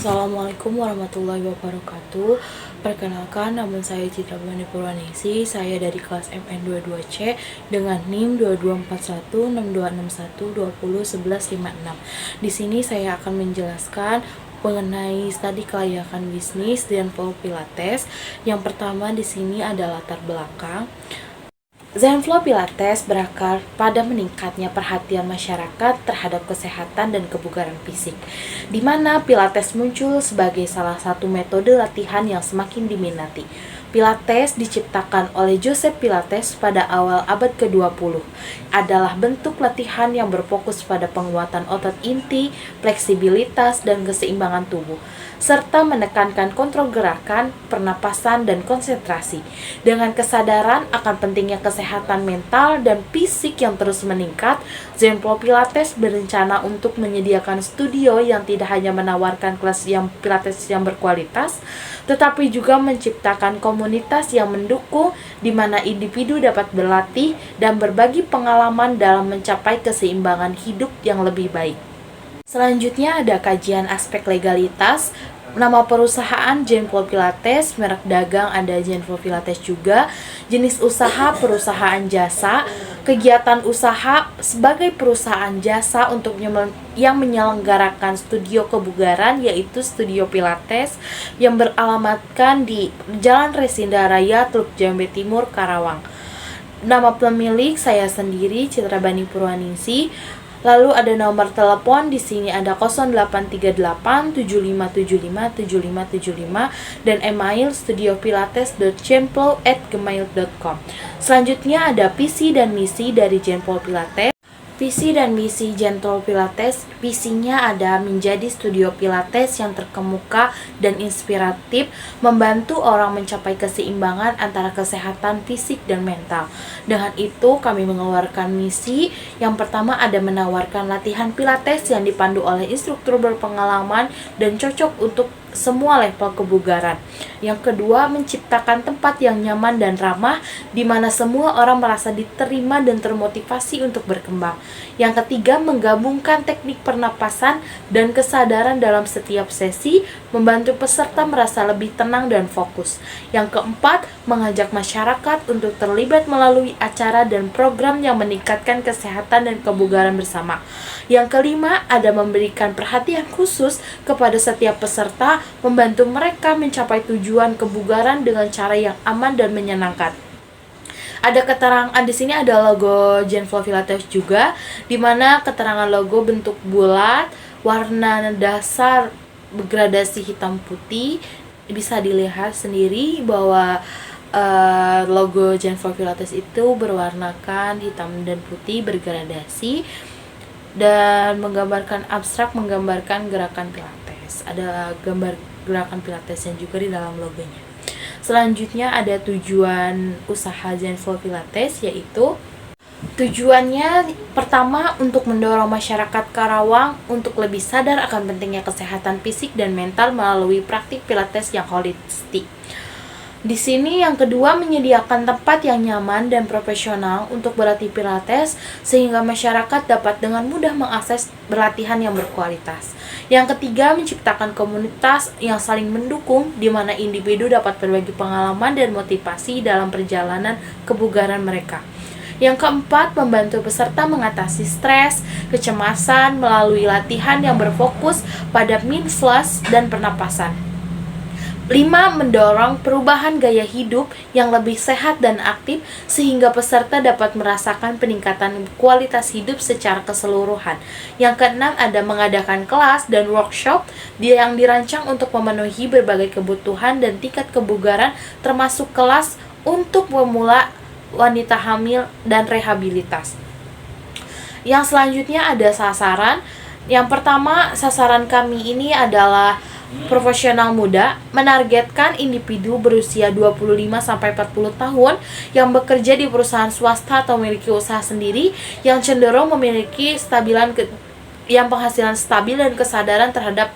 Assalamualaikum warahmatullahi wabarakatuh. Perkenalkan, nama saya Citra Bani Purwaningsih. Saya dari kelas MN22C dengan NIM 22416261201156. Di sini saya akan menjelaskan mengenai studi kelayakan bisnis dan Flow Pilates. Yang pertama di sini ada latar belakang. Zenflow Pilates berakar pada meningkatnya perhatian masyarakat terhadap kesehatan dan kebugaran fisik, di mana Pilates muncul sebagai salah satu metode latihan yang semakin diminati. Pilates diciptakan oleh Joseph Pilates pada awal abad ke-20, adalah bentuk latihan yang berfokus pada penguatan otot inti, fleksibilitas, dan keseimbangan tubuh, serta menekankan kontrol gerakan, pernapasan, dan konsentrasi. Dengan kesadaran akan pentingnya kesehatan mental dan fisik yang terus meningkat, Zenflow Pilates berencana untuk menyediakan studio yang tidak hanya menawarkan kelas Pilates yang berkualitas, tetapi juga menciptakan komunitas yang mendukung di mana individu dapat berlatih dan berbagi pengalaman dalam mencapai keseimbangan hidup yang lebih baik. Selanjutnya ada kajian aspek legalitas. Nama perusahaan Zenflow Pilates, merek dagang ada Zenflow Pilates juga, jenis usaha perusahaan jasa, kegiatan usaha sebagai perusahaan jasa untuk yang menyelenggarakan studio kebugaran yaitu Studio Pilates yang beralamatkan di Jalan Resinda Raya, Teluk Jambe Timur, Karawang. Nama pemilik saya sendiri, Citra Bani Purwaningsih. Lalu ada nomor telepon di sini ada 083875757575 dan email studiopilates.zenflow@gmail.com. Selanjutnya ada visi dan misi dari Zenflow Pilates. Visi dan misi Zenflow Pilates, visinya ada menjadi studio Pilates yang terkemuka dan inspiratif, membantu orang mencapai keseimbangan antara kesehatan fisik dan mental. Dengan itu, kami mengeluarkan misi. Yang pertama ada menawarkan latihan Pilates yang dipandu oleh instruktur berpengalaman dan cocok untuk semua level kebugaran. Yang kedua, menciptakan tempat yang nyaman dan ramah di mana semua orang merasa diterima dan termotivasi untuk berkembang. Yang ketiga, menggabungkan teknik pernapasan dan kesadaran dalam setiap sesi, membantu peserta merasa lebih tenang dan fokus. Yang keempat, mengajak masyarakat untuk terlibat melalui acara dan program yang meningkatkan kesehatan dan kebugaran bersama. Yang kelima, ada memberikan perhatian khusus kepada setiap peserta, membantu mereka mencapai tujuan kebugaran dengan cara yang aman dan menyenangkan. Ada keterangan di sini, ada logo Zenflow Pilates juga, di mana keterangan logo bentuk bulat, warna dasar bergradasi hitam putih. Bisa dilihat sendiri bahwa logo Zenflow Pilates itu berwarnakan hitam dan putih bergradasi dan menggambarkan abstrak, menggambarkan gerakan Pilates. Ada gambar gerakan Pilatesnya juga di dalam logonya. Selanjutnya ada tujuan usaha Zenflow Pilates, yaitu tujuannya pertama untuk mendorong masyarakat Karawang untuk lebih sadar akan pentingnya kesehatan fisik dan mental melalui praktik Pilates yang holistik. Di sini yang kedua, menyediakan tempat yang nyaman dan profesional untuk berlatih Pilates sehingga masyarakat dapat dengan mudah mengakses berlatihan yang berkualitas. Yang ketiga, menciptakan komunitas yang saling mendukung di mana individu dapat berbagi pengalaman dan motivasi dalam perjalanan kebugaran mereka. Yang keempat, membantu peserta mengatasi stres, kecemasan melalui latihan yang berfokus pada mindfulness dan pernapasan. 5. Mendorong perubahan gaya hidup yang lebih sehat dan aktif sehingga peserta dapat merasakan peningkatan kualitas hidup secara keseluruhan. Yang keenam, ada mengadakan kelas dan workshop yang dirancang untuk memenuhi berbagai kebutuhan dan tingkat kebugaran, termasuk kelas untuk pemula, wanita hamil, dan rehabilitas. Yang selanjutnya ada sasaran. Yang pertama, sasaran kami ini adalah profesional muda, menargetkan individu berusia 25-40 tahun yang bekerja di perusahaan swasta atau memiliki usaha sendiri yang cenderung memiliki yang penghasilan stabil dan kesadaran terhadap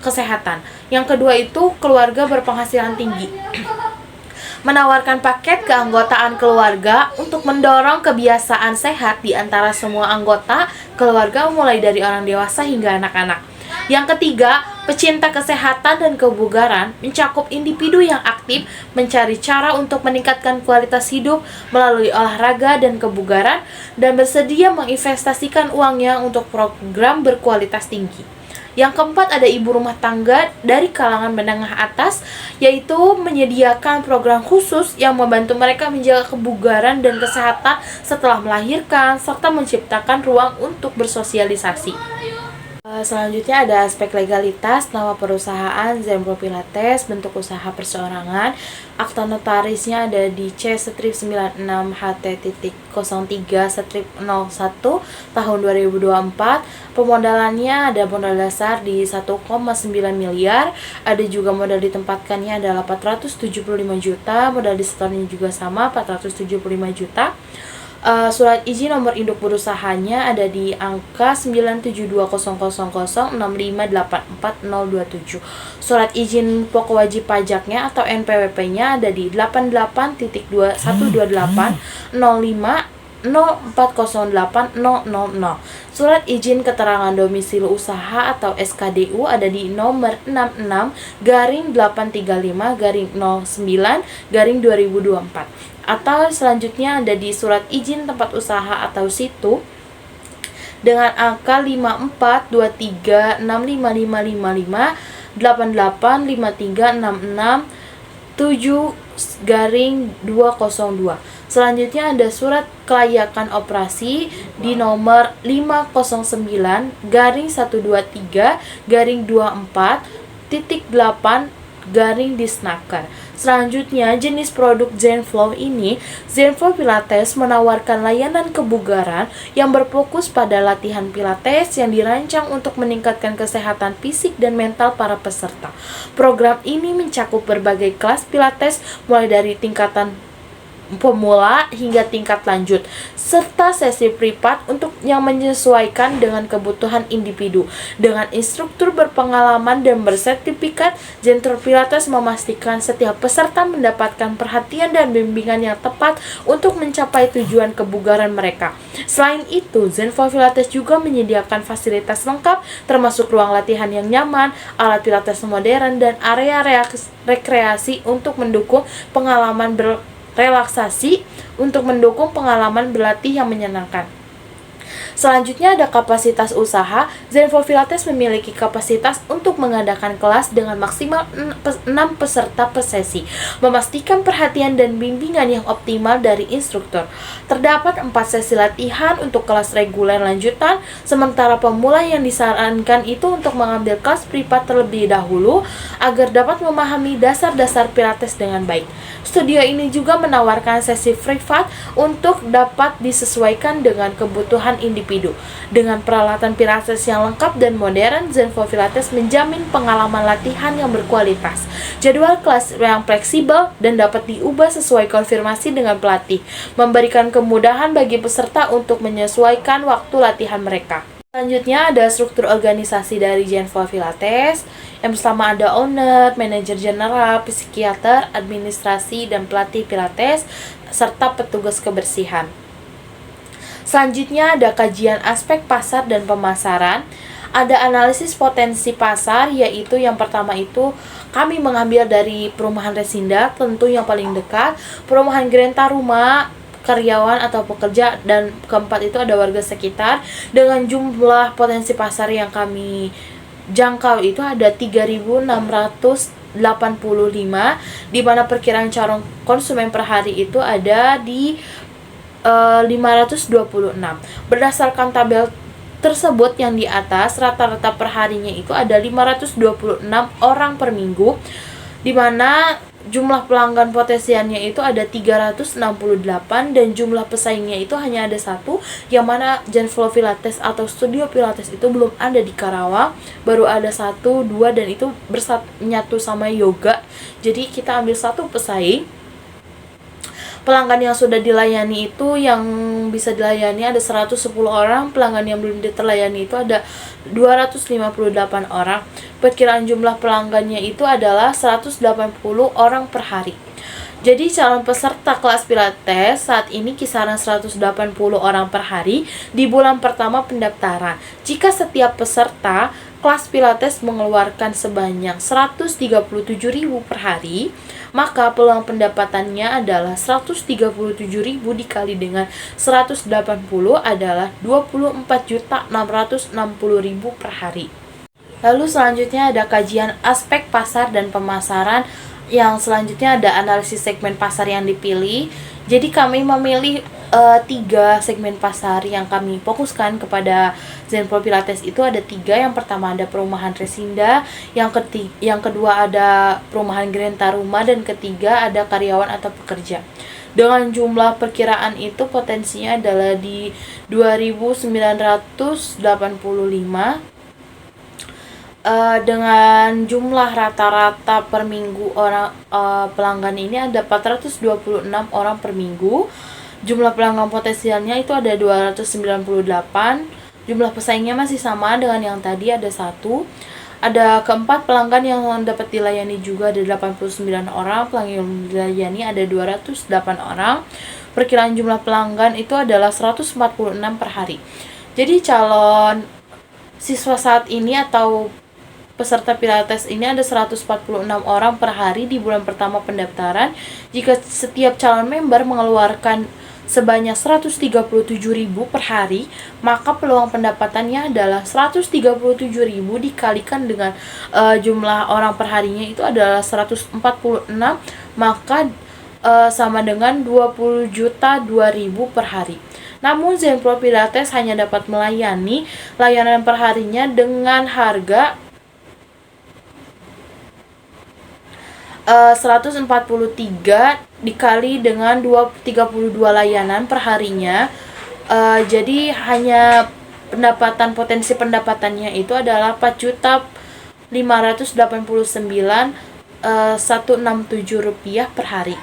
kesehatan. Yang kedua itu keluarga berpenghasilan tinggi. Menawarkan paket keanggotaan keluarga untuk mendorong kebiasaan sehat di antara semua anggota keluarga mulai dari orang dewasa hingga anak-anak. Yang ketiga, Pecinta kesehatan dan kebugaran mencakup individu yang aktif mencari cara untuk meningkatkan kualitas hidup melalui olahraga dan kebugaran dan bersedia menginvestasikan uangnya untuk program berkualitas tinggi. Yang keempat ada ibu rumah tangga dari kalangan menengah atas, yaitu menyediakan program khusus yang membantu mereka menjaga kebugaran dan kesehatan setelah melahirkan, serta menciptakan ruang untuk bersosialisasi. Selanjutnya ada aspek legalitas, nama perusahaan Zenpro Pilates, bentuk usaha perseorangan, akta notarisnya ada di C-96HT.03/01 tahun 2024. Pemodalannya ada modal dasar di 1,9 miliar, ada juga modal ditempatkannya ada 475 juta, modal disetornya juga sama 475 juta. Surat izin nomor induk berusahanya ada di angka 9720006584027. Surat izin pokok wajib pajaknya atau NPWP-nya ada di 88.128050408.000. Surat izin keterangan domisili usaha atau SKDU ada di nomor 66-835-09-2024. Atau selanjutnya ada di surat izin tempat usaha atau situ dengan angka 54236555585366 Selanjutnya ada surat kelayakan operasi di nomor 509-123-24-8 Selanjutnya, jenis produk Zenflow ini, Zenflow Pilates menawarkan layanan kebugaran yang berfokus pada latihan pilates yang dirancang untuk meningkatkan kesehatan fisik dan mental para peserta. Program ini mencakup berbagai kelas pilates mulai dari tingkatan pemula hingga tingkat lanjut, serta sesi privat untuk yang menyesuaikan dengan kebutuhan individu. Dengan instruktur berpengalaman dan bersertifikat, Zenflow Pilates memastikan setiap peserta mendapatkan perhatian dan bimbingan yang tepat untuk mencapai tujuan kebugaran mereka. Selain itu, Zenflow Pilates juga menyediakan fasilitas lengkap termasuk ruang latihan yang nyaman, alat pilates modern, dan area rekreasi untuk mendukung pengalaman relaksasi untuk mendukung pengalaman berlatih yang menyenangkan. Selanjutnya ada kapasitas usaha. Zenflow Pilates memiliki kapasitas untuk mengadakan kelas dengan maksimal 6 peserta per sesi, memastikan perhatian dan bimbingan yang optimal dari instruktur. Terdapat 4 sesi latihan untuk kelas reguler lanjutan, sementara pemula yang disarankan itu untuk mengambil kelas privat terlebih dahulu agar dapat memahami dasar-dasar Pilates dengan baik. Studio ini juga menawarkan sesi privat untuk dapat disesuaikan dengan kebutuhan individu. Dengan peralatan pilates yang lengkap dan modern, Zenflow Pilates menjamin pengalaman latihan yang berkualitas, jadwal kelas yang fleksibel dan dapat diubah sesuai konfirmasi dengan pelatih, memberikan kemudahan bagi peserta untuk menyesuaikan waktu latihan mereka. Selanjutnya ada struktur organisasi dari Zenflow Pilates. Yang pertama ada owner, manajer general, psikiater, administrasi, dan pelatih pilates, serta petugas kebersihan. Selanjutnya ada kajian aspek pasar dan pemasaran. Ada analisis potensi pasar, yaitu yang pertama itu kami mengambil dari perumahan Resinda, tentu yang paling dekat, perumahan Grenta Rumah, karyawan atau pekerja, dan keempat itu ada warga sekitar. Dengan jumlah potensi pasar yang kami jangkau itu ada 3.685, di mana perkiraan calon konsumen per hari itu ada di 526. Berdasarkan tabel tersebut yang di atas, rata-rata perharinya itu ada 526 orang per minggu, di mana jumlah pelanggan potensialnya itu ada 368 dan jumlah pesaingnya itu hanya ada satu, yang mana Zenflow Pilates atau studio Pilates itu belum ada di Karawang, baru ada 1, 2 dan itu nyatu sama yoga. Jadi kita ambil satu pesaing. Pelanggan yang sudah dilayani itu yang bisa dilayani ada 110 orang, pelanggan yang belum terlayani itu ada 258 orang. Perkiraan jumlah pelanggannya itu adalah 180 orang per hari. Jadi calon peserta kelas pilates saat ini kisaran 180 orang per hari di bulan pertama pendaftaran. Jika setiap peserta kelas Pilates mengeluarkan sebanyak 137.000 per hari, maka peluang pendapatannya adalah 137.000 dikali dengan 180 adalah 24.660.000 per hari. Lalu selanjutnya ada kajian aspek pasar dan pemasaran. Yang selanjutnya ada analisis segmen pasar yang dipilih. Jadi kami memilih 3 segmen pasar yang kami fokuskan kepada Zenpro Pilates itu ada 3. Yang pertama ada perumahan Resinda, yang kedua ada perumahan Grand Taruma, dan ketiga ada karyawan atau pekerja. Dengan jumlah perkiraan itu potensinya adalah di 2.985. Dengan jumlah rata-rata per minggu orang pelanggan ini ada 426 orang per minggu. Jumlah pelanggan potensialnya itu ada 298. Jumlah pesaingnya masih sama dengan yang tadi, ada 1. Ada keempat pelanggan yang dapat dilayani juga ada 89 orang. Pelanggan yang dilayani ada 208 orang. Perkiraan jumlah pelanggan itu adalah 146 per hari. Jadi calon siswa saat ini atau peserta Pilates ini ada 146 orang per hari di bulan pertama pendaftaran. Jika setiap calon member mengeluarkan sebanyak 137.000 per hari, maka peluang pendapatannya adalah 137.000 dikalikan dengan jumlah orang per harinya itu adalah 146, maka sama dengan 20.002.000 per hari. Namun Zenpro Pilates hanya dapat melayani layanan per harinya dengan harga 143 dikali dengan 32 layanan per harinya. Jadi hanya potensi pendapatannya itu adalah 4.589.167 rupiah per hari.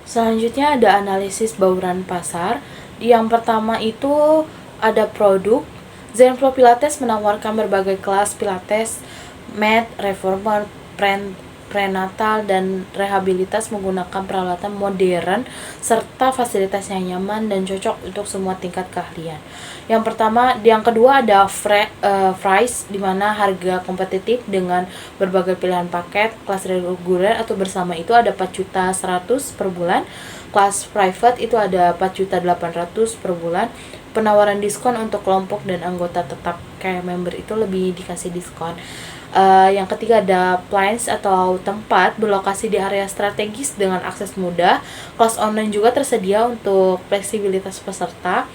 Selanjutnya ada analisis bauran pasar. Yang pertama itu ada produk. Zenpro Pilates menawarkan berbagai kelas Pilates, mat, reformer, prenatal, dan rehabilitas menggunakan peralatan modern serta fasilitas yang nyaman dan cocok untuk semua tingkat keahlian. Yang kedua ada price, di mana harga kompetitif dengan berbagai pilihan paket. Kelas reguler atau bersama itu ada 4.100.000 per bulan. Kelas private itu ada 4.800.000 per bulan. Penawaran diskon untuk kelompok dan anggota tetap kayak member itu lebih dikasih diskon. Yang ketiga ada place atau tempat berlokasi di area strategis dengan akses mudah. Kelas online juga tersedia untuk fleksibilitas peserta.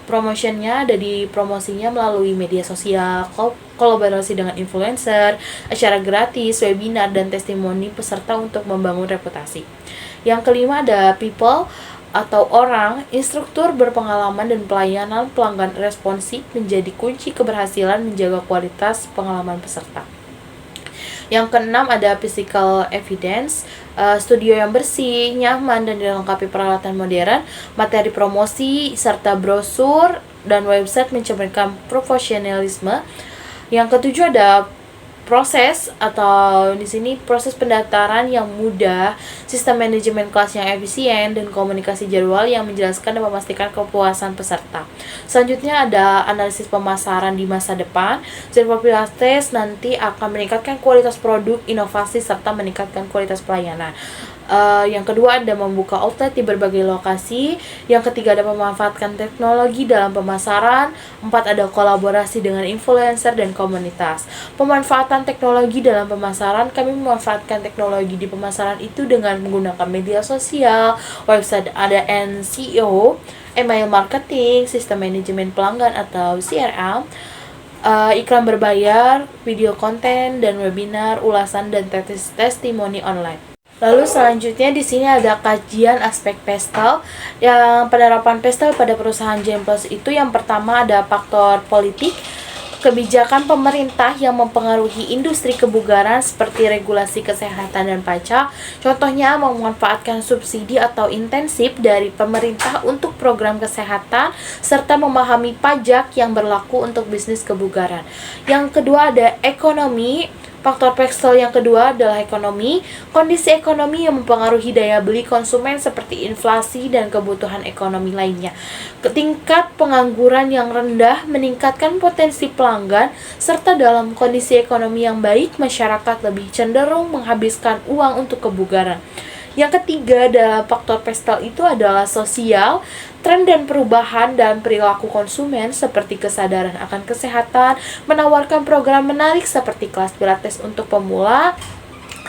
Promotionnya ada di promosinya melalui media sosial, kolaborasi dengan influencer, acara gratis, webinar, dan testimoni peserta untuk membangun reputasi. Yang kelima ada people atau orang. Instruktur berpengalaman dan pelayanan pelanggan responsif menjadi kunci keberhasilan menjaga kualitas pengalaman peserta. Yang keenam ada physical evidence, studio yang bersih, nyaman, dan dilengkapi peralatan modern, materi promosi, serta brosur dan website mencerminkan profesionalisme. Yang ketujuh ada proses atau di sini proses pendaftaran yang mudah, sistem manajemen kelas yang efisien, dan komunikasi jadwal yang menjelaskan dan memastikan kepuasan peserta. Selanjutnya ada analisis pemasaran di masa depan. Zenpro Pilates nanti akan meningkatkan kualitas produk, inovasi, serta meningkatkan kualitas pelayanan. Yang kedua ada membuka outlet di berbagai lokasi. Yang ketiga ada memanfaatkan teknologi dalam pemasaran. 4 ada kolaborasi dengan influencer dan komunitas. Pemanfaatan teknologi dalam pemasaran, kami memanfaatkan teknologi di pemasaran itu dengan menggunakan media sosial, website ada SEO, email marketing, sistem manajemen pelanggan atau CRM, iklan berbayar, video konten, dan webinar, ulasan, dan testimoni online. Lalu selanjutnya di sini ada kajian aspek PESTEL. Yang penerapan PESTEL pada perusahaan Genplos itu yang pertama ada faktor politik, kebijakan pemerintah yang mempengaruhi industri kebugaran seperti regulasi kesehatan dan pajak. Contohnya memanfaatkan subsidi atau intensif dari pemerintah untuk program kesehatan serta memahami pajak yang berlaku untuk bisnis kebugaran. Yang kedua ada ekonomi. Faktor Paxtel yang kedua adalah ekonomi. Kondisi ekonomi yang mempengaruhi daya beli konsumen seperti inflasi dan kebutuhan ekonomi lainnya. Tingkat pengangguran yang rendah meningkatkan potensi pelanggan, serta dalam kondisi ekonomi yang baik, masyarakat lebih cenderung menghabiskan uang untuk kebugaran. Yang ketiga adalah faktor Paxtel itu adalah sosial. Tren dan perubahan dalam perilaku konsumen seperti kesadaran akan kesehatan, menawarkan program menarik seperti kelas pilates untuk pemula,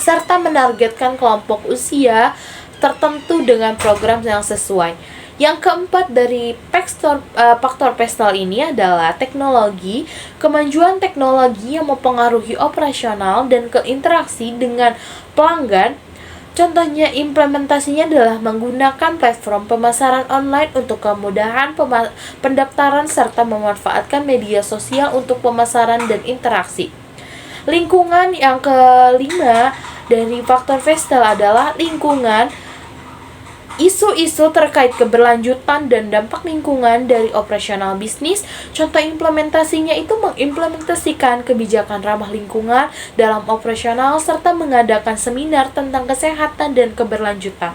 serta menargetkan kelompok usia tertentu dengan program yang sesuai. Yang keempat dari faktor Paxtel ini adalah teknologi. Kemajuan teknologi yang mempengaruhi operasional dan keinteraksi dengan pelanggan. Contohnya, implementasinya adalah menggunakan platform pemasaran online untuk kemudahan pendaftaran serta memanfaatkan media sosial untuk pemasaran dan interaksi. Lingkungan yang kelima dari faktor Paxtel adalah lingkungan. Isu-isu terkait keberlanjutan dan dampak lingkungan dari operasional bisnis. Contoh implementasinya itu mengimplementasikan kebijakan ramah lingkungan dalam operasional serta mengadakan seminar tentang kesehatan dan keberlanjutan.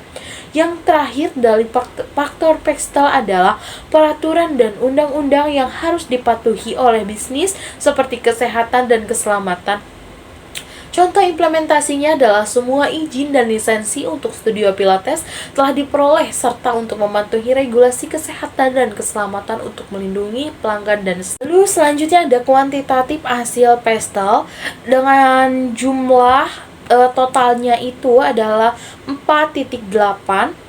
Yang terakhir dari faktor Paxtel adalah peraturan dan undang-undang yang harus dipatuhi oleh bisnis seperti kesehatan dan keselamatan. Contoh implementasinya adalah semua izin dan lisensi untuk studio pilates telah diperoleh serta untuk mematuhi regulasi kesehatan dan keselamatan untuk melindungi pelanggan dan lalu selanjutnya ada kuantitatif hasil Paxtel dengan jumlah totalnya itu adalah 4.8.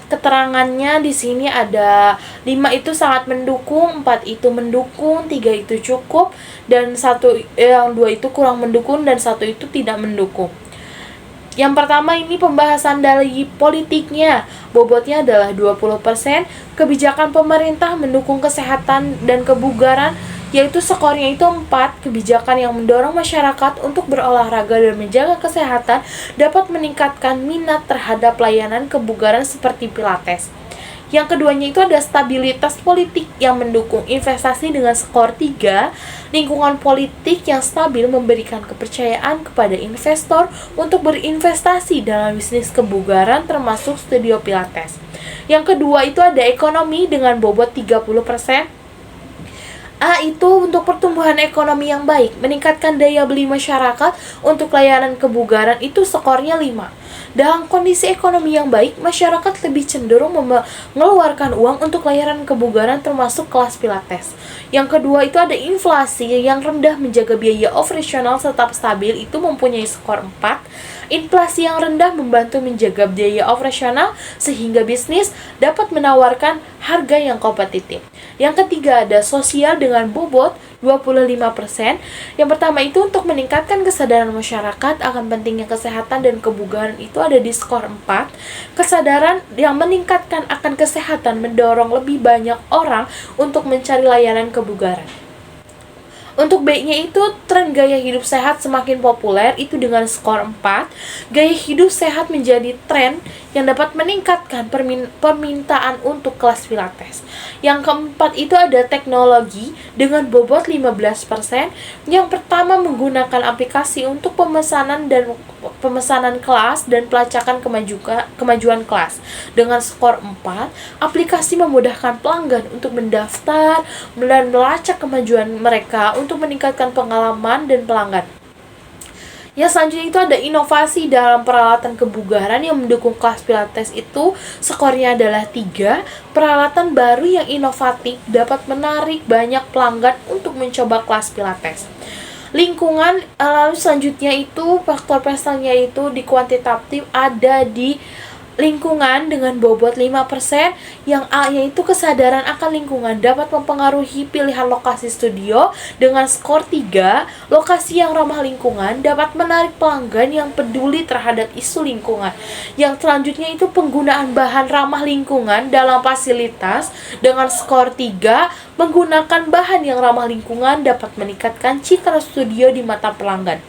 Keterangannya di sini ada 5 itu sangat mendukung, 4 itu mendukung, 3 itu cukup, dan yang 2 itu kurang mendukung, dan 1 itu tidak mendukung. Yang pertama ini pembahasan dari politiknya, bobotnya adalah 20%. Kebijakan pemerintah mendukung kesehatan dan kebugaran, yaitu skornya itu 4. Kebijakan yang mendorong masyarakat untuk berolahraga dan menjaga kesehatan dapat meningkatkan minat terhadap layanan kebugaran seperti pilates. Yang keduanya itu ada stabilitas politik yang mendukung investasi dengan skor 3. Lingkungan politik yang stabil memberikan kepercayaan kepada investor untuk berinvestasi dalam bisnis kebugaran termasuk studio pilates. Yang kedua itu ada ekonomi dengan bobot 30%. A itu untuk pertumbuhan ekonomi yang baik, meningkatkan daya beli masyarakat untuk layanan kebugaran itu skornya 5. Dalam kondisi ekonomi yang baik, masyarakat lebih cenderung mengeluarkan uang untuk layanan kebugaran termasuk kelas pilates. Yang kedua itu ada inflasi yang rendah menjaga biaya operasional tetap stabil itu mempunyai skor 4. Inflasi yang rendah membantu menjaga biaya operasional sehingga bisnis dapat menawarkan harga yang kompetitif. Yang ketiga ada sosial dengan bobot 25%. Yang pertama itu untuk meningkatkan kesadaran masyarakat akan pentingnya kesehatan dan kebugaran itu ada di skor 4. Kesadaran yang meningkatkan akan kesehatan mendorong lebih banyak orang untuk mencari layanan kebugaran. Untuk B-nya itu tren gaya hidup sehat semakin populer itu dengan skor 4. Gaya hidup sehat menjadi tren yang dapat meningkatkan permintaan untuk kelas pilates. Yang keempat itu ada teknologi dengan bobot 15%. Yang pertama menggunakan aplikasi untuk pemesanan kelas dan pelacakan kemajuan kelas. Dengan skor 4, aplikasi memudahkan pelanggan untuk mendaftar dan melacak kemajuan mereka untuk meningkatkan pengalaman dan pelanggan. Yang selanjutnya itu ada inovasi dalam peralatan kebugaran yang mendukung kelas pilates itu skornya adalah 3. Peralatan baru yang inovatif dapat menarik banyak pelanggan untuk mencoba kelas pilates. Lingkungan, lalu selanjutnya itu faktor Paxtelnya itu di kuantitatif ada di lingkungan dengan bobot 5%. Yang A yaitu kesadaran akan lingkungan dapat mempengaruhi pilihan lokasi studio dengan skor 3. Lokasi yang ramah lingkungan dapat menarik pelanggan yang peduli terhadap isu lingkungan. Yang selanjutnya itu penggunaan bahan ramah lingkungan dalam fasilitas dengan skor 3. Menggunakan bahan yang ramah lingkungan dapat meningkatkan citra studio di mata pelanggan.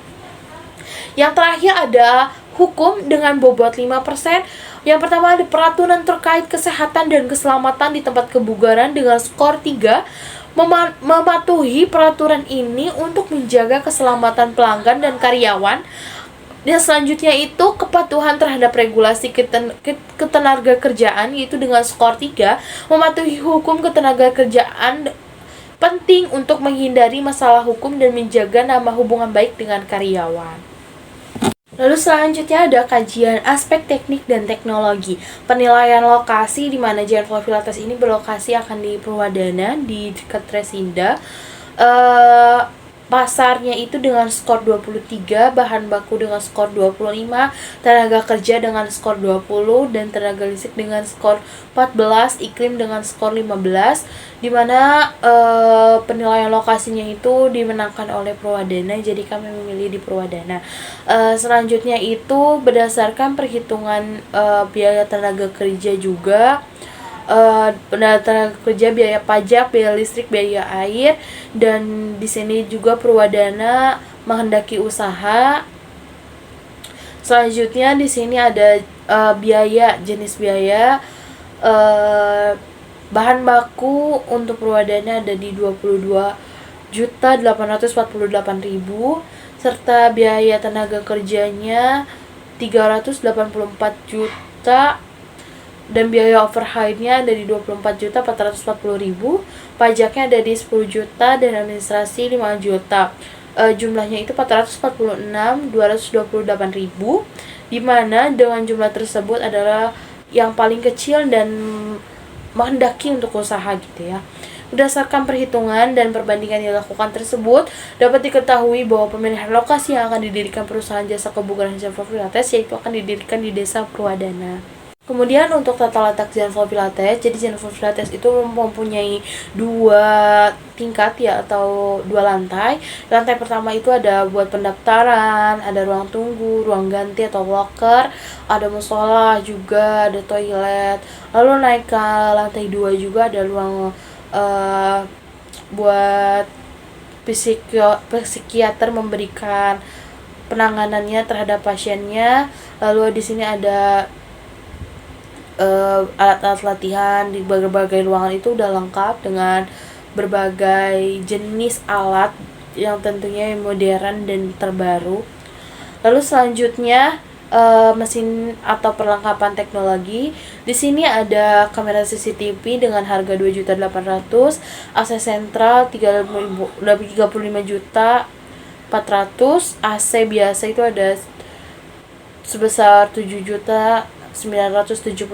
Yang terakhir ada hukum dengan bobot 5%. Yang pertama ada peraturan terkait kesehatan dan keselamatan di tempat kebugaran dengan skor 3. mematuhi peraturan ini untuk menjaga keselamatan pelanggan dan karyawan. Dan selanjutnya itu kepatuhan terhadap regulasi ketenaga kerjaan, yaitu dengan skor 3. Mematuhi hukum ketenaga kerjaan penting untuk menghindari masalah hukum dan menjaga nama hubungan baik dengan karyawan. Lalu selanjutnya ada kajian aspek teknik dan teknologi. Penilaian lokasi di mana Genflow Pilates ini berlokasi akan di Purwadana di dekat Tresinda. Pasarnya itu dengan skor 23, bahan baku dengan skor 25, tenaga kerja dengan skor 20, dan tenaga listrik dengan skor 14, iklim dengan skor 15, di mana penilaian lokasinya itu dimenangkan oleh Purwadana, jadi kami memilih di Purwadana. Selanjutnya itu berdasarkan perhitungan biaya tenaga kerja juga, tenaga kerja, biaya pajak, biaya listrik, biaya air, dan di sini juga Purwadana menghendaki usaha. Selanjutnya di sini ada biaya, jenis biaya. Bahan baku untuk Purwadana ada di 22.848.000, serta biaya tenaga kerjanya 384 juta, dan biaya overhead-nya ada di 24.440.000, pajaknya ada di 10 juta, dan administrasi 5 juta. Jumlahnya itu 446.228.000, di mana dengan jumlah tersebut adalah yang paling kecil dan menghendaki untuk usaha gitu ya. Berdasarkan perhitungan dan perbandingan yang dilakukan tersebut, dapat diketahui bahwa pemilihan lokasi yang akan didirikan perusahaan jasa kebugaran Genflow Pilates yaitu akan didirikan di Desa Purwadana. Kemudian untuk tata letak Genflow Pilates, jadi Genflow Pilates itu mempunyai 2 tingkat ya, atau 2 lantai. Lantai pertama itu ada buat pendaftaran, ada ruang tunggu, ruang ganti atau locker, ada musola juga, ada toilet. Lalu naik ke lantai 2 juga ada ruang buat psikiater memberikan penanganannya terhadap pasiennya. Lalu di sini ada alat-alat latihan. Di berbagai ruangan itu udah lengkap dengan berbagai jenis alat yang tentunya modern dan terbaru. Lalu selanjutnya mesin atau perlengkapan teknologi. Di sini ada kamera CCTV dengan harga 2.800.000, AC sentral 35.400.000, AC biasa itu ada sebesar 7.975.000,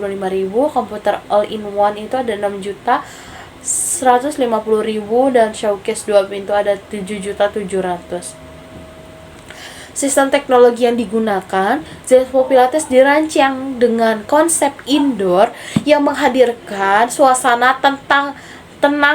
komputer all-in-one itu ada 6.150.000, dan showcase 2 pintu ada 7.700.000. Sistem teknologi yang digunakan, Genflow Pilates dirancang dengan konsep indoor yang menghadirkan suasana tenang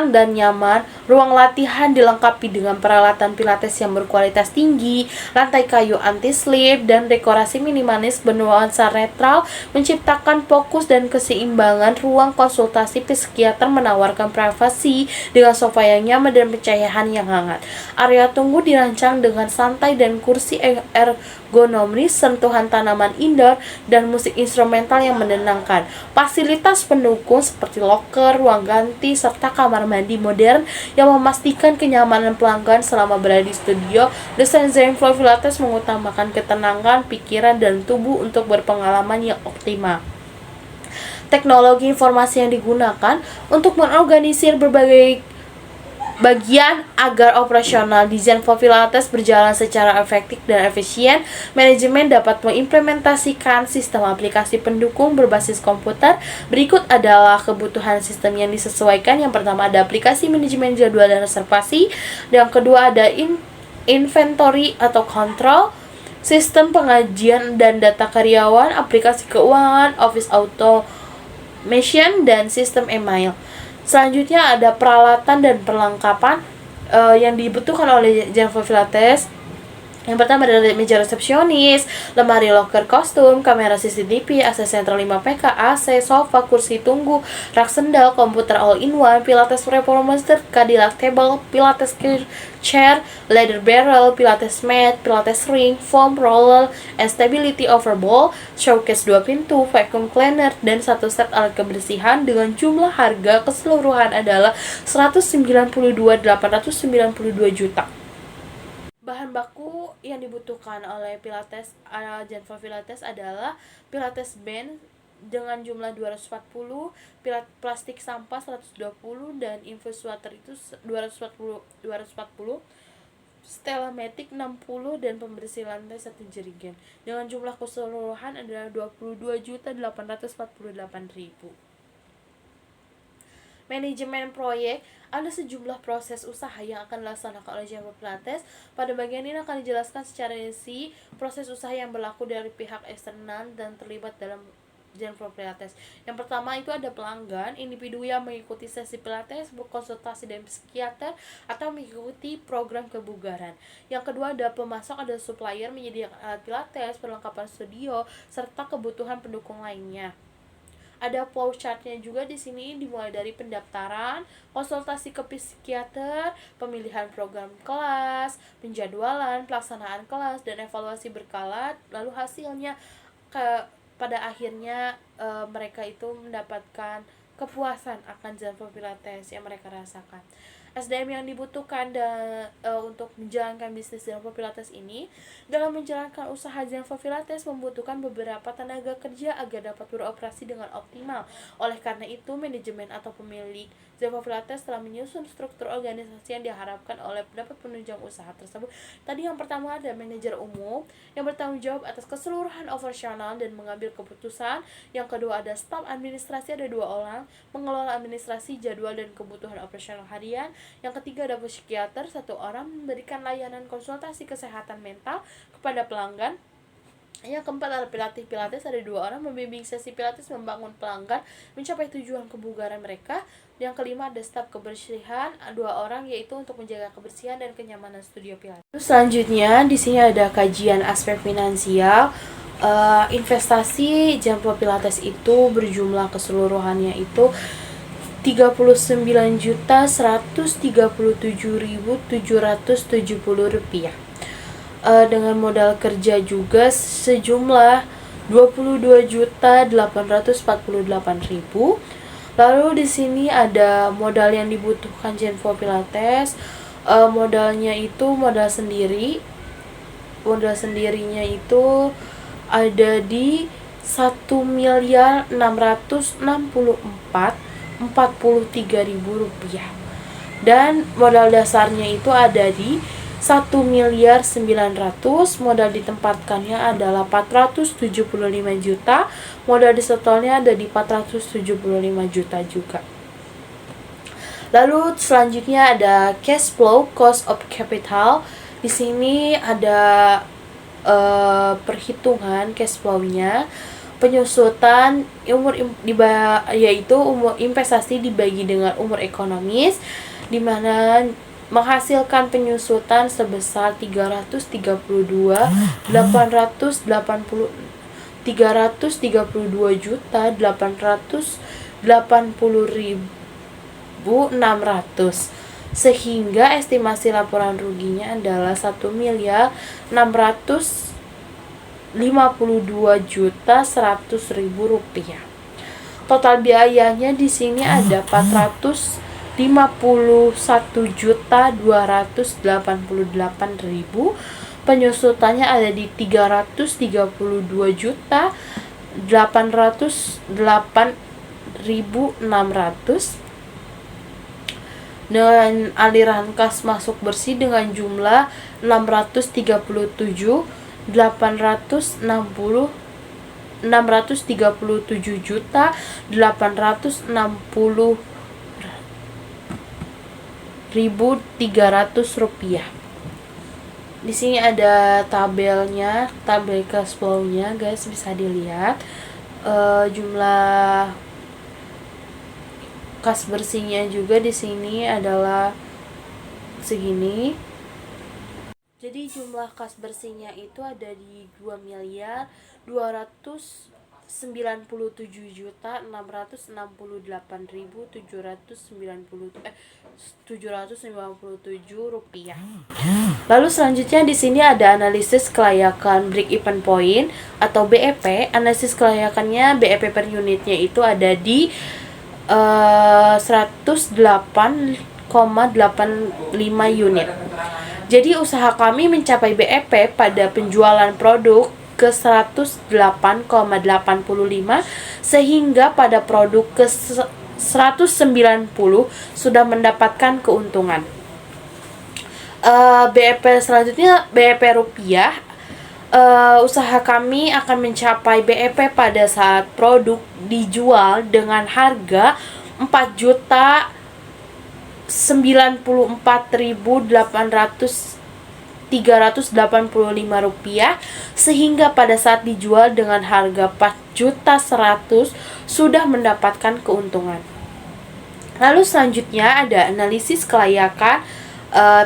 dan nyaman. Ruang latihan dilengkapi dengan peralatan pilates yang berkualitas tinggi, lantai kayu anti-slip, dan dekorasi minimalis bernuansa netral menciptakan fokus dan keseimbangan. Ruang konsultasi psikiater menawarkan privasi dengan sofa yang nyaman dan pencahayaan yang hangat. Area tunggu dirancang dengan santai dan kursi ergonomis, sentuhan tanaman indoor, dan musik instrumental yang menenangkan. Fasilitas pendukung seperti loker, ruang ganti, serta kamar mandi modern yang memastikan kenyamanan pelanggan selama berada di studio. Desain Genflow Pilates mengutamakan ketenangan pikiran dan tubuh untuk berpengalaman yang optimal. Teknologi informasi yang digunakan untuk mengorganisir berbagai bagian agar operasional di Genflow Pilates berjalan secara efektif dan efisien. Manajemen dapat mengimplementasikan sistem aplikasi pendukung berbasis komputer. Berikut adalah kebutuhan sistem yang disesuaikan. Yang pertama ada aplikasi manajemen jadwal dan reservasi. Yang kedua ada inventory atau kontrol, sistem pengajian dan data karyawan, aplikasi keuangan, office automation, dan sistem email. Selanjutnya ada peralatan dan perlengkapan yang dibutuhkan oleh Genflow Pilates. Yang pertama adalah meja resepsionis, lemari locker kostum, kamera CCTV, AC sentral 5 PK, AC, sofa, kursi tunggu, rak sendal, komputer all-in-one, pilates performance, Cadillac table, pilates chair, leather barrel, pilates mat, pilates ring, foam roller, and stability overball, showcase 2 pintu, vacuum cleaner, dan satu set alat kebersihan dengan jumlah harga keseluruhan adalah 192.892 juta. Bahan baku yang dibutuhkan oleh Pilates Gentle Pilates adalah Pilates band dengan jumlah 240, plastik sampah 120, dan infused water itu 240, Stella Matic 60, dan pembersih lantai 1 jerigen dengan jumlah keseluruhan adalah 22.848.000. Manajemen proyek, ada sejumlah proses usaha yang akan dilaksanakan oleh Gentle Pilates. Pada bagian ini akan dijelaskan secara rinci proses usaha yang berlaku dari pihak eksternal dan terlibat dalam Gentle Pilates. Yang pertama itu ada pelanggan, individu yang mengikuti sesi Pilates, berkonsultasi dengan psikiater, atau mengikuti program kebugaran. Yang kedua ada pemasok, ada supplier menyediakan alat Pilates, perlengkapan studio, serta kebutuhan pendukung lainnya. Ada flow chartnya juga di sini, dimulai dari pendaftaran, konsultasi ke psikiater, pemilihan program kelas, penjadwalan, pelaksanaan kelas, dan evaluasi berkala. Lalu hasilnya pada akhirnya mereka itu mendapatkan kepuasan akan Gentle Pilates yang mereka rasakan. SDM yang dibutuhkan untuk menjalankan bisnis Gentle Pilates ini, dalam menjalankan usaha Gentle Pilates membutuhkan beberapa tenaga kerja agar dapat beroperasi dengan optimal. Oleh karena itu, manajemen atau pemilik Gentle Pilates telah menyusun struktur organisasi yang diharapkan oleh dapat penunjang usaha tersebut. Tadi yang pertama ada manajer umum yang bertanggung jawab atas keseluruhan operasional dan mengambil keputusan. Yang kedua ada staf administrasi, ada 2 orang, mengelola administrasi, jadwal, dan kebutuhan operasional harian. Yang ketiga ada psikiater, 1 orang, memberikan layanan konsultasi kesehatan mental kepada pelanggan. Yang keempat adalah pelatih Pilates, ada 2 orang, membimbing sesi Pilates, membangun pelanggan mencapai tujuan kebugaran mereka. Yang kelima ada staf kebersihan, 2 orang, yaitu untuk menjaga kebersihan dan kenyamanan studio Pilates. Selanjutnya di sini ada kajian aspek finansial. Investasi Gentle Pilates itu berjumlah keseluruhannya itu 39.137.770 rupiah. Dengan modal kerja juga sejumlah 22.848.000. Lalu di sini ada modal yang dibutuhkan Gentle Pilates. Modalnya itu modal sendiri. Modal sendirinya itu ada di 1.664.043.000 rupiah, dan modal dasarnya itu ada di 1.900.000. Modal ditempatkannya adalah 475 juta, modal disetornya ada di 475 juta juga. Lalu selanjutnya ada cash flow, cost of capital. Di sini ada perhitungan cash flow-nya. Penyusutan yaitu umur investasi dibagi dengan umur ekonomis, di mana menghasilkan penyusutan sebesar 332.880.600, sehingga estimasi laporan ruginya adalah 1.052.100.000 rupiah. Total biayanya di sini ada 451.288.000. Penyusutannya ada di 332.808.600, dengan aliran kas masuk bersih dengan jumlah 637.860.300 rupiah. Di sini ada tabelnya, tabel cash flow-nya, guys, bisa dilihat. Jumlah kas bersihnya juga di sini adalah segini. Jadi Jadi jumlah kas bersihnya itu ada di 2.297.668.797 rupiah. Lalu selanjutnya di sini ada analisis kelayakan break even point atau BEP. Analisis kelayakannya BEP per unitnya itu ada di 108,85 unit. Jadi usaha kami mencapai BEP pada penjualan produk ke 108,85 sehingga pada produk ke 190 sudah mendapatkan keuntungan. BEP selanjutnya BEP rupiah. Usaha kami akan mencapai BEP pada saat produk dijual dengan harga 4.094.385 rupiah sehingga pada saat dijual dengan harga 4.100.000 sudah mendapatkan keuntungan. Lalu selanjutnya ada analisis kelayakan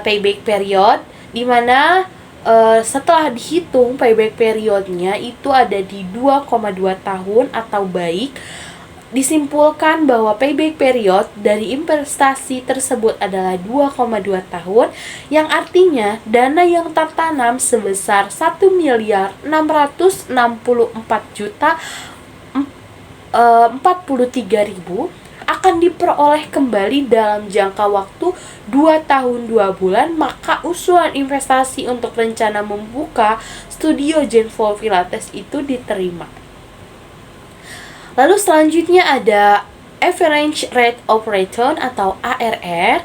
payback period, di mana setelah dihitung payback periodnya itu ada di 2,2 tahun atau baik. Disimpulkan bahwa payback period dari investasi tersebut adalah 2,2 tahun, yang artinya dana yang tertanam sebesar 1.644.043.000 akan diperoleh kembali dalam jangka waktu 2 tahun 2 bulan, maka usulan investasi untuk rencana membuka studio Genflow Pilates itu diterima. Lalu selanjutnya ada Average Rate of Return atau ARR.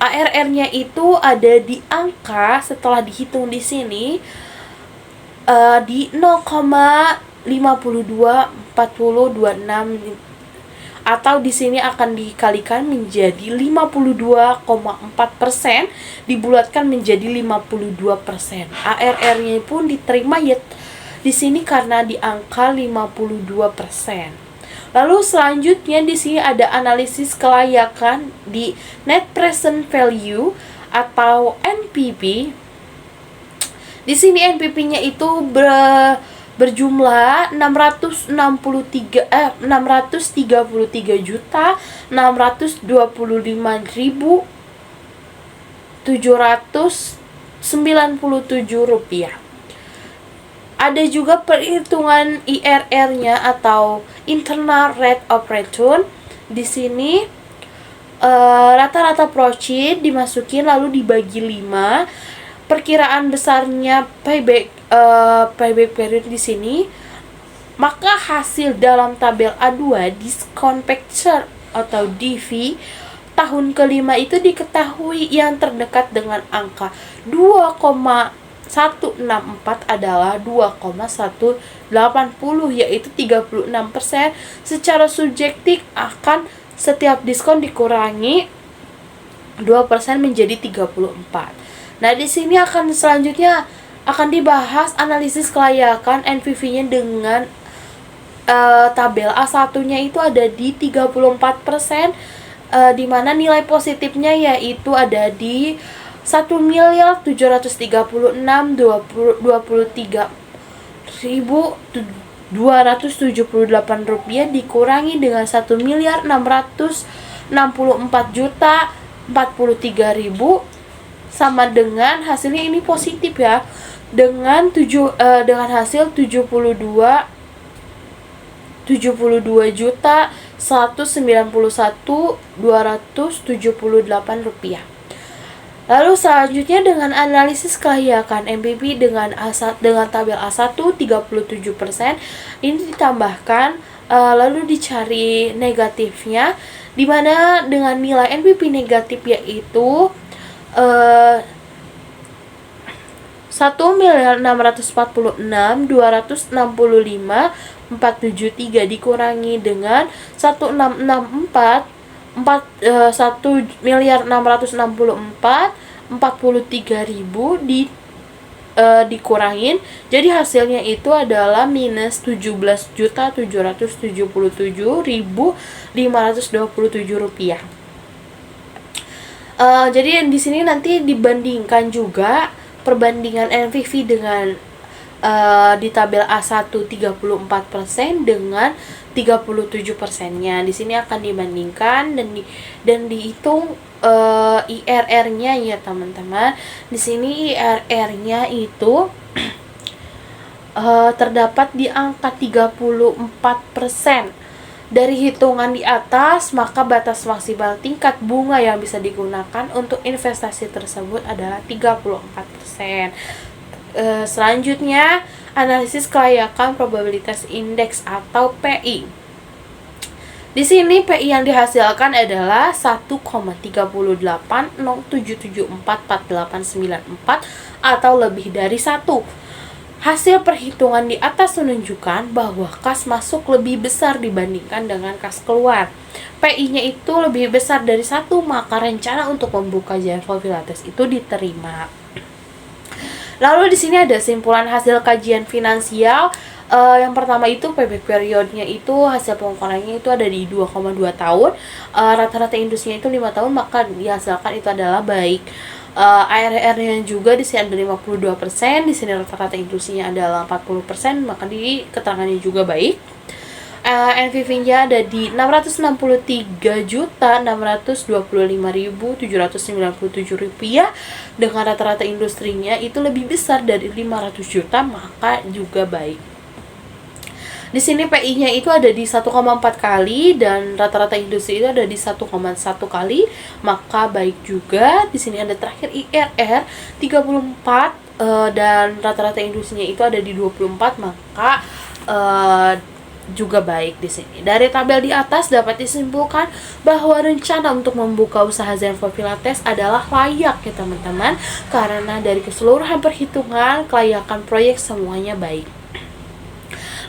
ARR-nya itu ada di angka setelah dihitung di sini di 0,524026, atau di sini akan dikalikan menjadi 52,4%, dibulatkan menjadi 52%. ARR-nya pun diterima ya di sini karena di angka 52%. Lalu selanjutnya di sini ada analisis kelayakan di Net Present Value atau NPV. Di sini NPV-nya itu berjumlah 633,797 rupiah. Ada juga perhitungan IRR-nya atau Internal Rate of Return. Di sini rata-rata profit dimasukin lalu dibagi 5. Perkiraan besarnya payback period di sini, maka hasil dalam tabel A2 discount factor atau DV tahun kelima itu diketahui yang terdekat dengan angka 2,164 adalah 2,180, yaitu 36%. Secara subjektif akan setiap diskon dikurangi 2% menjadi 34. Nah, di sini akan selanjutnya akan dibahas analisis kelayakan NPV-nya dengan tabel A1-nya itu ada di 34%, di mana nilai positifnya yaitu ada di 1.736.23.278 rupiah dikurangi dengan 1.664.043.000 sama dengan hasilnya ini positif ya, dengan hasil 72.191.278 rupiah. Lalu selanjutnya dengan analisis kelayakan MPV dengan tabel A1 37%, ini ditambahkan lalu dicari negatifnya, di mana dengan nilai NPV negatif yaitu 1.646.265.473 dikurangi dengan 1.664.463.000 dikurangin, jadi hasilnya itu adalah minus 17.777.527 rupiah. Jadi di sini nanti dibandingkan juga perbandingan NPV dengan di tabel A1 34% dengan 37%-nya. Di sini akan dibandingkan dan dihitung IRR-nya ya teman-teman. Di sini IRR-nya itu terdapat di angka 34%. Dari hitungan di atas, maka batas maksimal tingkat bunga yang bisa digunakan untuk investasi tersebut adalah 34%. Selanjutnya, analisis kelayakan probabilitas indeks atau PI. Di sini PI yang dihasilkan adalah 1,3807744894 atau lebih dari 1. Hasil perhitungan di atas menunjukkan bahwa kas masuk lebih besar dibandingkan dengan kas keluar. PI-nya itu lebih besar dari 1, maka rencana untuk membuka Genfol Pilates itu diterima. Lalu di sini ada simpulan hasil kajian finansial. Yang pertama itu payback periodnya itu hasil pengukurannya itu ada di 2,2 tahun. Rata-rata industrinya itu 5 tahun, maka dihasilkan itu adalah baik. ARR-nya juga di sini ada 52%, di sini rata-rata industrinya adalah 40%, maka di keterangannya juga baik. NPV-nya ada di Rp693.625.797 dengan rata-rata industrinya itu lebih besar dari 500 juta, maka juga baik. Di sini PI-nya itu ada di 1,4 kali dan rata-rata industri itu ada di 1,1 kali, maka baik juga. Di sini ada terakhir IRR 34 dan rata-rata industrinya itu ada di 24, maka juga baik di sini. Dari tabel di atas dapat disimpulkan bahwa rencana untuk membuka usaha Genfol Pilates adalah layak ya teman-teman, karena dari keseluruhan perhitungan kelayakan proyek semuanya baik.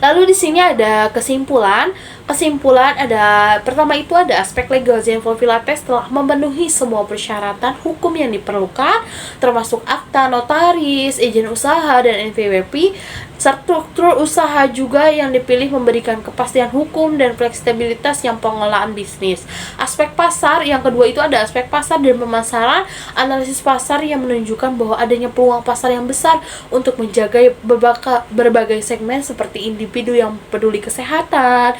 Lalu di sini ada kesimpulan. Kesimpulan ada pertama itu ada aspek legal. Genfol Pilates telah memenuhi semua persyaratan hukum yang diperlukan, termasuk akta notaris, izin usaha dan NPWP. Struktur usaha juga yang dipilih memberikan kepastian hukum dan fleksibilitas yang pengelolaan bisnis. Aspek pasar yang kedua itu ada aspek pasar dan pemasaran. Analisis pasar yang menunjukkan bahwa adanya peluang pasar yang besar untuk menjaga berbagai segmen seperti individu yang peduli kesehatan,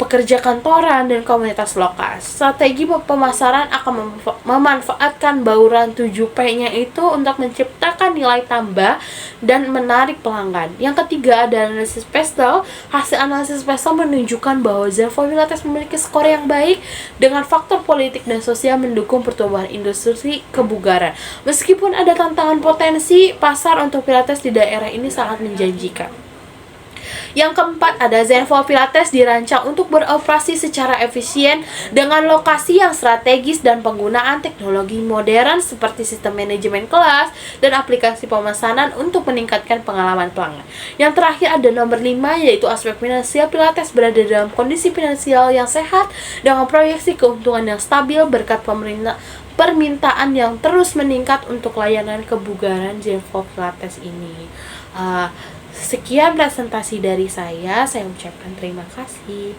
pekerja kantoran, dan komunitas lokal. Strategi pemasaran akan memanfaatkan bauran 7P-nya itu untuk menciptakan nilai tambah dan menarik pelanggan. Yang ketiga ada analisis PESTEL. Hasil analisis PESTEL menunjukkan bahwa Genfol Pilates memiliki skor yang baik dengan faktor politik dan sosial mendukung pertumbuhan industri kebugaran. Meskipun ada tantangan potensi, pasar untuk Pilates di daerah ini sangat menjanjikan. Yang keempat ada Genfol Pilates dirancang untuk beroperasi secara efisien dengan lokasi yang strategis dan penggunaan teknologi modern seperti sistem manajemen kelas dan aplikasi pemesanan untuk meningkatkan pengalaman pelanggan. Yang terakhir ada nomor 5 yaitu aspek finansial. Pilates berada dalam kondisi finansial yang sehat dengan proyeksi keuntungan yang stabil berkat permintaan yang terus meningkat untuk layanan kebugaran Genfol Pilates ini. Sekian presentasi dari saya ucapkan terima kasih.